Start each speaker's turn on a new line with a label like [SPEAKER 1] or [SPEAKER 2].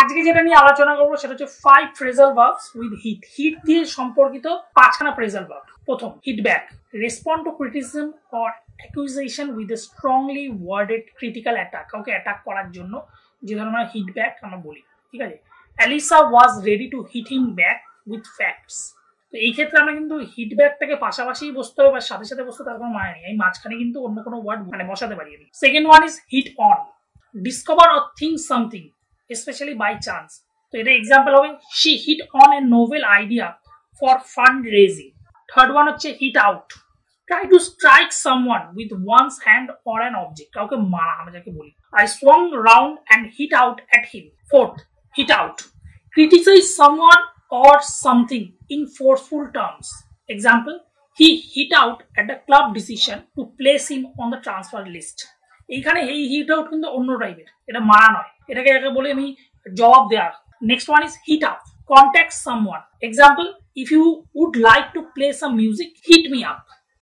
[SPEAKER 1] আজকে যেটা নিয়ে আলোচনা করবো সেটা হচ্ছে 5 phrasal verbs with hit. Hit দিয়ে সম্পর্কিত 5খানা phrasal verb. প্রথম, hit back, respond to criticism or accusation with a strongly worded critical attack. কাউকে অ্যাটাক করার জন্য যে ধরনের হিট ব্যাক আমরা বলি, ঠিক আছে? Alisa was ready to hit him back with facts. তো এই ক্ষেত্রে আমরা কিন্তু হিট ব্যাকটাকে পাশাপাশি বসতে হবে বা সাথে সাথে বসতে তার কোনো মানে নেই। এই মাঝখানে কিন্তু অন্য কোনো ওয়ার্ড মানে বসাতে পারি আমি। Second one is hit on, discover or think something especially by chance. So এটা এক্সাম্পল হবে she hit on a novel idea for fundraising. Third one হচ্ছে hit out, try to strike someone with one's hand or an object. কাউকে মারা আমরা যাকে বলি। I swung round and hit out at him. Fourth, hit out, criticize someone or something in forceful terms. Example, he hit out at the club decision to place him on the transfer list. এইখানে এই hit out কিন্তু অন্য টাইপের, এটা মারা নয়, এটাকে বলে আমি জবাব দেওয়া। Next one is hit up, contact someone. Example, if you would like to play some music, hit me up.